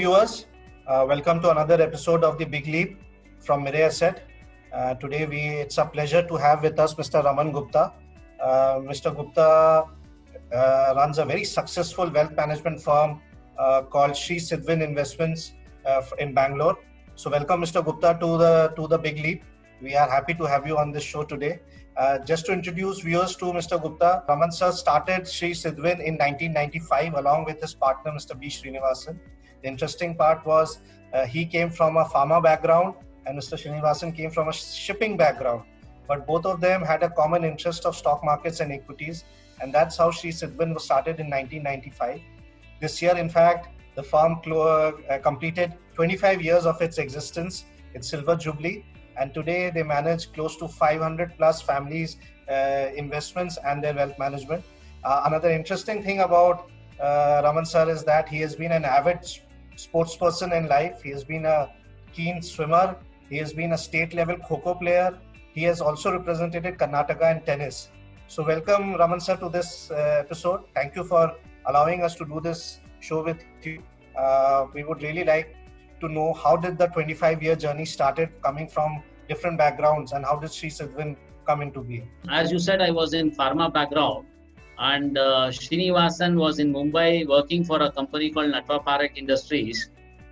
viewers, welcome to another episode of The Big Leap from Mirae Asset. Today it's a pleasure to have with us Mr. Raman Gupta. Mr. Gupta runs a very successful wealth management firm called Sri Sidwin Investments in Bangalore. So welcome Mr. Gupta to the Big Leap. We are happy to have you on this show today. Just to introduce viewers to Mr. Gupta, Raman sir started Sri Sidwin in 1995 along with his partner Mr. B. Srinivasan. The interesting part was he came from a pharma background and Mr. Srinivasan came from a shipping background. But both of them had a common interest of stock markets and equities, and that's how Sri Sidwin was started in 1995. This year, in fact, the firm completed 25 years of its existence, its silver jubilee, and today they manage close to 500 plus families, investments and their wealth management. Another interesting thing about Raman sir is that he has been an avid sports person in life. He has been a keen swimmer. He has been a state level Kho-Kho player. He has also represented Karnataka in tennis. So welcome Raman sir to this episode. Thank you for allowing us to do this show with you. We would really like to know how did the 25-year journey started coming from different backgrounds and how did Sri Sidwin come into being? As you said, I was in pharma background and Srinivasan was in Mumbai working for a company called Natwa Parak Industries.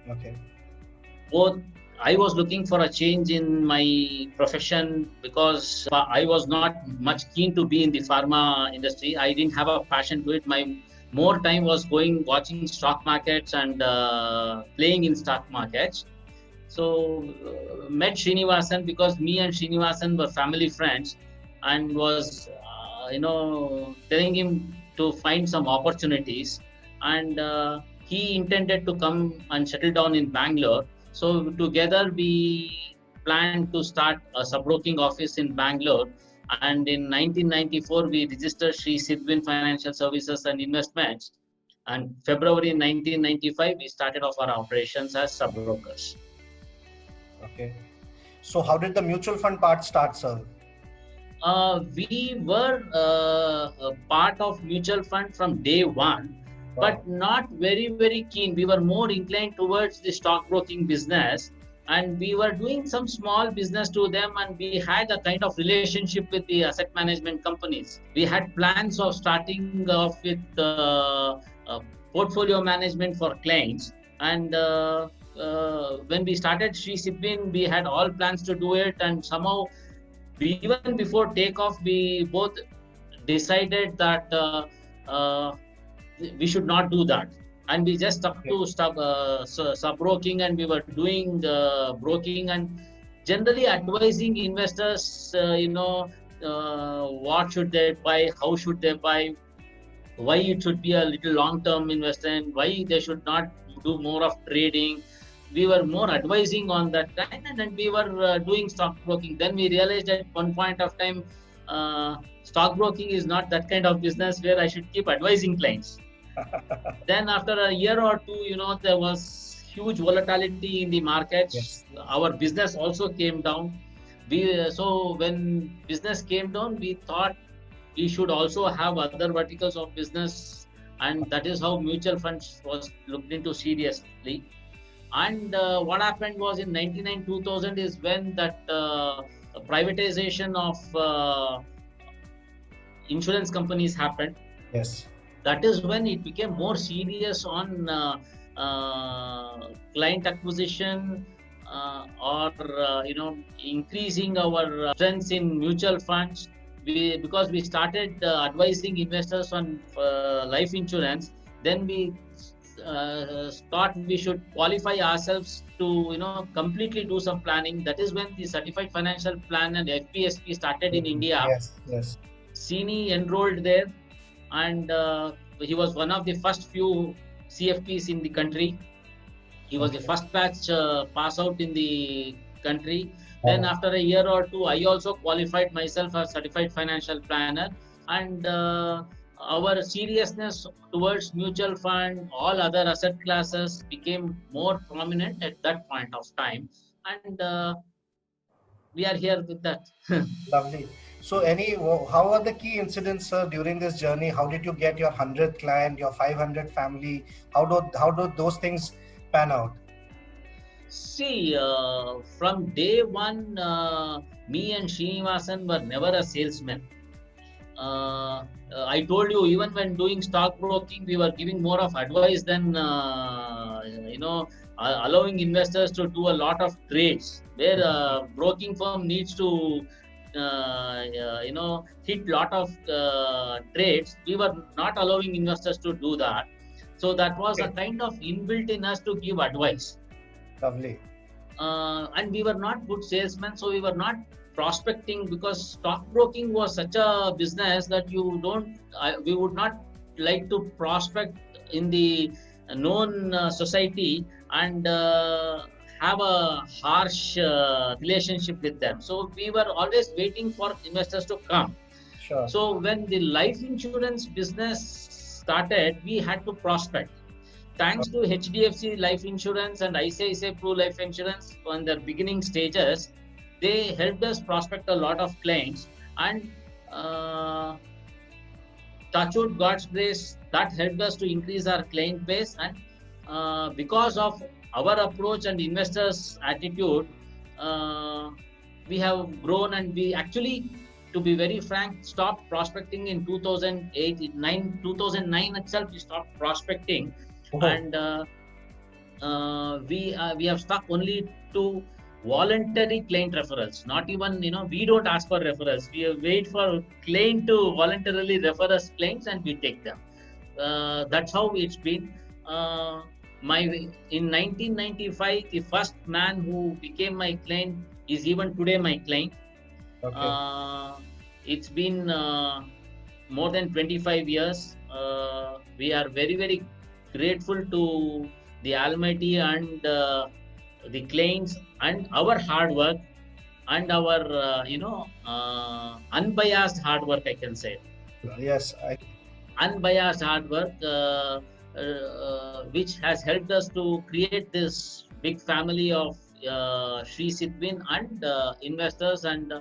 Okay. Both I was looking for a change in my profession because I was not much keen to be in the pharma industry. I didn't have a passion to it. My more time was watching stock markets and playing in stock markets. So met Srinivasan because me and Srinivasan were family friends and was telling him to find some opportunities, and he intended to come and settle down in Bangalore. So together we planned to start a sub-broking office in Bangalore, and in 1994 we registered Sri Sidwin Financial Services and Investments, and February 1995 we started off our operations as sub-brokers. Okay. So how did the mutual fund part start, sir? We were a part of mutual fund from day one, but not very, very keen. We were more inclined towards the stockbroking business, and we were doing some small business to them, and we had a kind of relationship with the asset management companies. We had plans of starting off with portfolio management for clients, and when we started Sri Sidwin, we had all plans to do it, and somehow even before takeoff, we both decided that we should not do that, and we just stuck to sub-broking, and we were doing broking and generally advising investors, what should they buy, how should they buy, why it should be a little long-term investment, why they should not do more of trading. We were more advising on that time, and we were doing stockbroking. Then we realized at one point of time, stockbroking is not that kind of business where I should keep advising clients. Then after a year or two, there was huge volatility in the markets. Yes. Our business also came down. So when business came down, we thought we should also have other verticals of business, and that is how mutual funds was looked into seriously. And what happened was in 1999-2000 is when that privatization of insurance companies happened. Yes. That is when it became more serious on client acquisition or increasing our strengths in mutual funds. Because we started advising investors on life insurance, then we thought we should qualify ourselves to completely do some planning. That is when the Certified Financial Plan and FPSP started in India. Yes. Sini enrolled there, and he was one of the first few CFPs in the country. He was the first batch pass out in the country. Then after a year or two, I also qualified myself as Certified Financial Planner, and our seriousness towards mutual fund, all other asset classes became more prominent at that point of time, and we are here with that. Lovely. So how are the key incidents, sir, during this journey? How did you get your 100th client, your 500 family? How do those things pan out? See, from day one, me and Srinivasan were never a salesman. I told you, even when doing stockbroking, we were giving more of advice than allowing investors to do a lot of trades. Where broking firm needs to hit lot of trades, we were not allowing investors to do that. So that was a kind of inbuilt in us to give advice. Lovely. And we were not good salesmen, so we were not prospecting, because stockbroking was such a business that we would not like to prospect in the known society and have a harsh relationship with them. So we were always waiting for investors to come. Sure. So when the life insurance business started, we had to prospect. Thanks to HDFC Life Insurance and ICICI Pru Life Insurance on their beginning stages, they helped us prospect a lot of clients, and touch wood, God's grace, that helped us to increase our client base. And because of our approach and investors' attitude, we have grown, and we actually, to be very frank, stopped prospecting in 2009 itself. We stopped prospecting. And we have stuck only to voluntary client referrals. Not even, we don't ask for referrals. We wait for client to voluntarily refer us clients, and we take them. That's how it's been. In 1995, the first man who became my client is even today my client. Okay. It's been more than 25 years. We are very, very grateful to the Almighty and the clients and our hard work and our unbiased hard work, I can say. Yes, Unbiased hard work, which has helped us to create this big family of Sri Sidwin and investors, and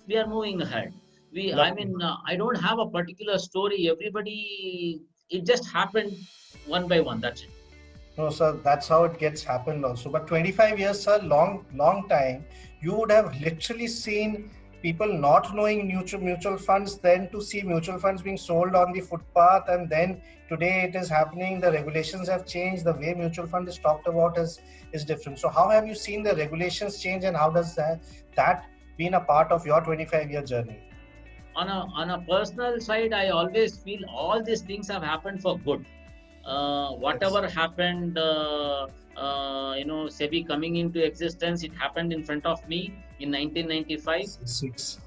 we are moving ahead. I don't have a particular story. Everybody, it just happened one by one. That's it. No, sir, that's how it gets happened also. But 25 years, sir, long time. You would have literally seen people not knowing mutual funds, then to see mutual funds being sold on the footpath, and then today it is happening. The regulations have changed. The way mutual fund is talked about is different. So how have you seen the regulations change, and how does that been a part of your 25-year journey? On a personal side, I always feel all these things have happened for good. Whatever happened, SEBI coming into existence, it happened in front of me in 1995, 96.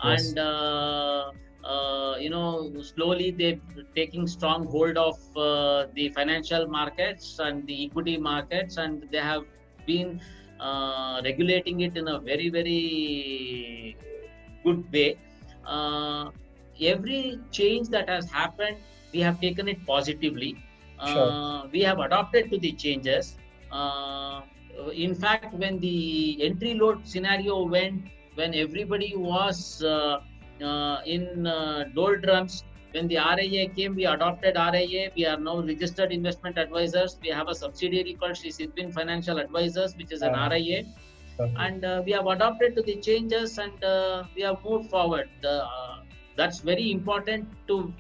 Yes. And slowly they're taking strong hold of the financial markets and the equity markets, and they have been regulating it in a very, very good way. Every change that has happened, we have taken it positively. Sure. We have adopted to the changes. In fact, when the entry load scenario went, when everybody was in doldrums, when the RIA came, we adopted RIA. We are now registered investment advisors. We have a subsidiary called Sri Sidwin Financial Advisors, which is an RIA. And we have adopted to the changes, and we have moved forward. That's very important to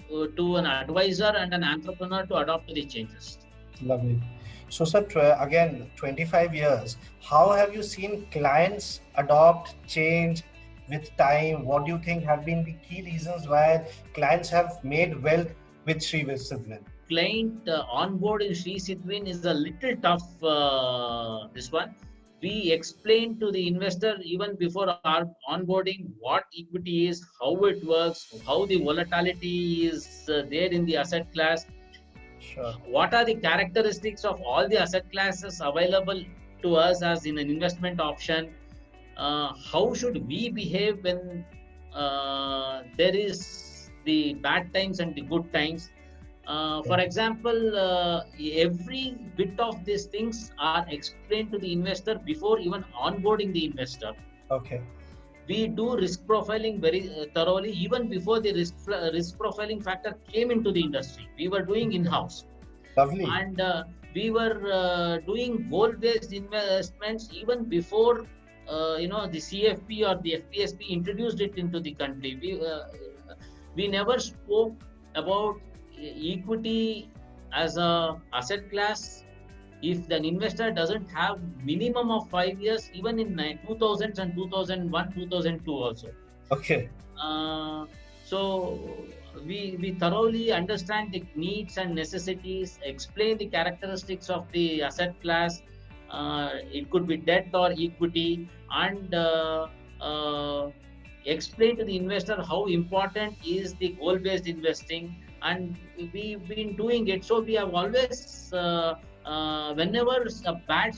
an advisor and an entrepreneur to adopt to the changes. Lovely. So, sir, again, 25 years. How have you seen clients adopt change with time? What do you think have been the key reasons why clients have made wealth with Sri Sidwin? Client onboard in Sri Sidwin is a little tough. This one. We explain to the investor even before our onboarding what equity is, how it works, how the volatility is there in the asset class. Sure. What are the characteristics of all the asset classes available to us as in an investment option? How should we behave when there is the bad times and the good times? For example, every bit of these things are explained to the investor before even onboarding the investor. Okay. We do risk profiling very thoroughly, even before the risk profiling factor came into the industry. We were doing in-house. Lovely. And we were doing goal-based investments even before the CFP or the FPSP introduced it into the country. We never spoke about equity as a asset class. If an investor doesn't have minimum of 5 years, even in 2000s and 2001, 2002 also. Okay. So we thoroughly understand the needs and necessities, explain the characteristics of the asset class. It could be debt or equity, and explain to the investor how important is the goal-based investing. And we've been doing it. So we have always, whenever a bad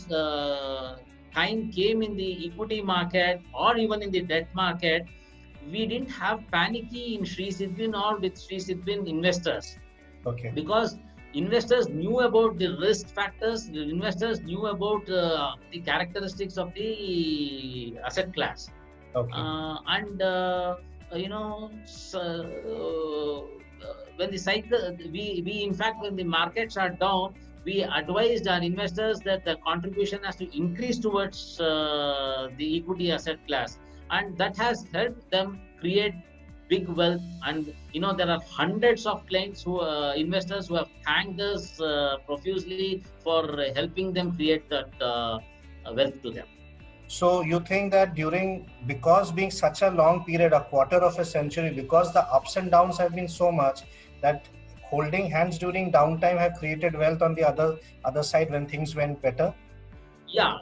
time came in the equity market or even in the debt market, we didn't have panicky in Sri Sidbin or with Sri Sidbin investors. Okay. Because investors knew about the risk factors, the investors knew about the characteristics of the asset class. Okay. When the cycle, we in fact, when the markets are down, we advised our investors that the contribution has to increase towards the equity asset class. And that has helped them create big wealth. And there are hundreds of clients investors who have thanked us profusely for helping them create that wealth to them. So you think that because being such a long period, a quarter of a century, because the ups and downs have been so much, that holding hands during downtime have created wealth on the other side when things went better? Yeah,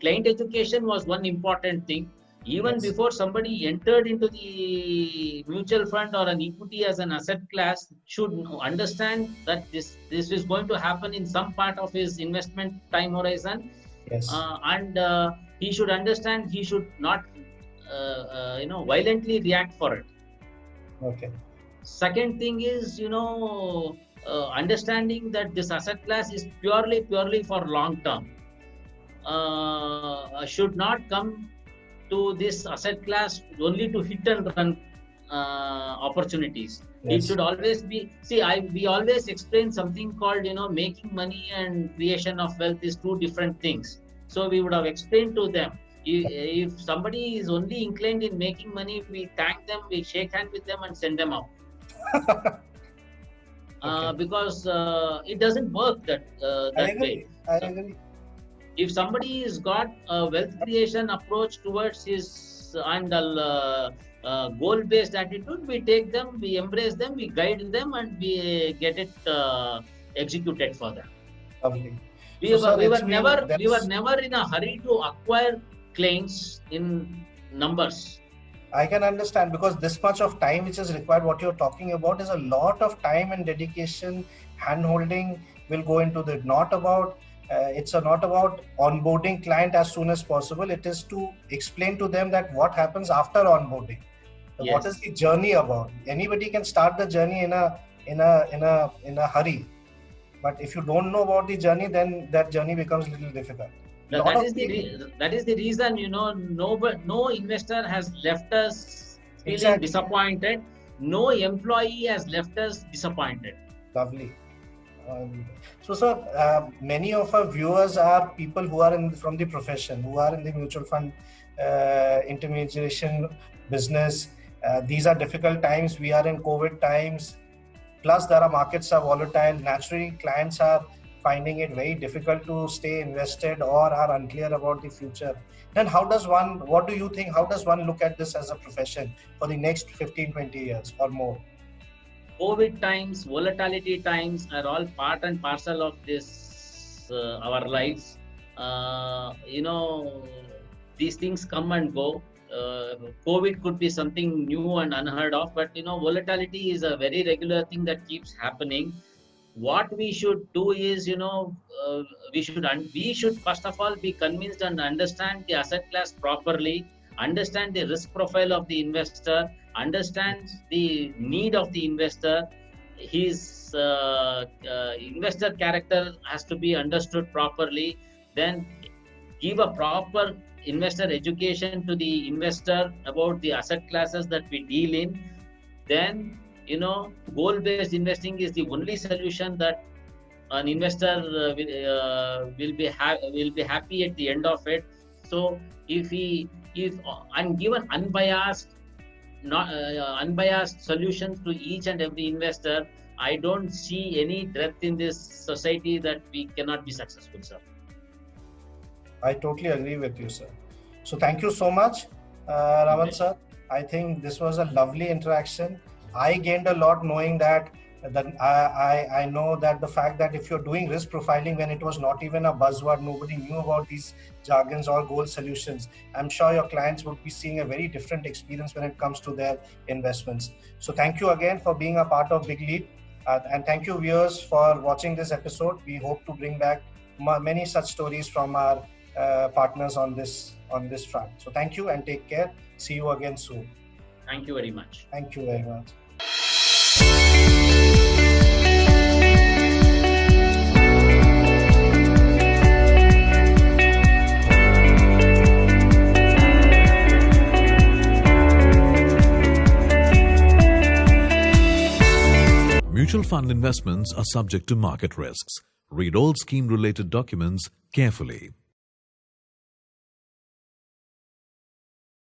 client education was one important thing. Even before somebody entered into the mutual fund or an equity as an asset class, should understand that this is going to happen in some part of his investment time horizon. Yes. And he should understand, he should not violently react for it. Okay. Second thing is, understanding that this asset class is purely for long term. Should not come to this asset class only to hit and run opportunities. Yes. It should always be, we always explain something called, making money and creation of wealth is two different things. So we would have explained to them, if somebody is only inclined in making money, we thank them, we shake hands with them and send them out. Okay. Because it doesn't work that way. I agree. If somebody has got a wealth creation approach towards his goal-based attitude, we take them, we embrace them, we guide them, and we get it executed for them. Lovely. We were never in a hurry to acquire clients in numbers. I can understand, because this much of time which is required, what you're talking about is a lot of time and dedication. Hand-holding will go into the, it's not about onboarding client as soon as possible. It is to explain to them that what happens after onboarding. Yes. What is the journey about? Anybody can start the journey in a hurry, but if you don't know about the journey, then that journey becomes a little difficult. That is the reason, no investor has left us feeling disappointed. No employee has left us disappointed. Lovely. So, sir, many of our viewers are people who are from the profession, who are in the mutual fund intermediation business. These are difficult times. We are in COVID times. Plus, markets are volatile. Naturally, clients are finding it very difficult to stay invested or are unclear about the future. Then what do you think, how does one look at this as a profession for the next 15, 20 years or more? COVID times, volatility times are all part and parcel of this, our lives. These things come and go. COVID could be something new and unheard of, but volatility is a very regular thing that keeps happening. What we should do is, we should first of all be convinced and understand the asset class properly, understand the risk profile of the investor, understand the need of the investor. His investor character has to be understood properly. Then give a proper investor education to the investor about the asset classes that we deal in. Then goal-based investing is the only solution that an investor will be happy at the end of it. So if I'm given unbiased solutions to each and every investor, I don't see any depth in this society that we cannot be successful, sir. I totally agree with you, sir. So thank you so much, Raman sir. I think this was a lovely interaction. I gained a lot knowing that I know that the fact that if you're doing risk profiling when it was not even a buzzword, nobody knew about these jargons or goal solutions, I'm sure your clients would be seeing a very different experience when it comes to their investments. So thank you again for being a part of Big Leap. And thank you viewers for watching this episode. We hope to bring back many such stories from our partners on this front. So thank you and take care. See you again soon. Thank you very much. Thank you very much. Mutual fund investments are subject to market risks. Read all scheme-related documents carefully.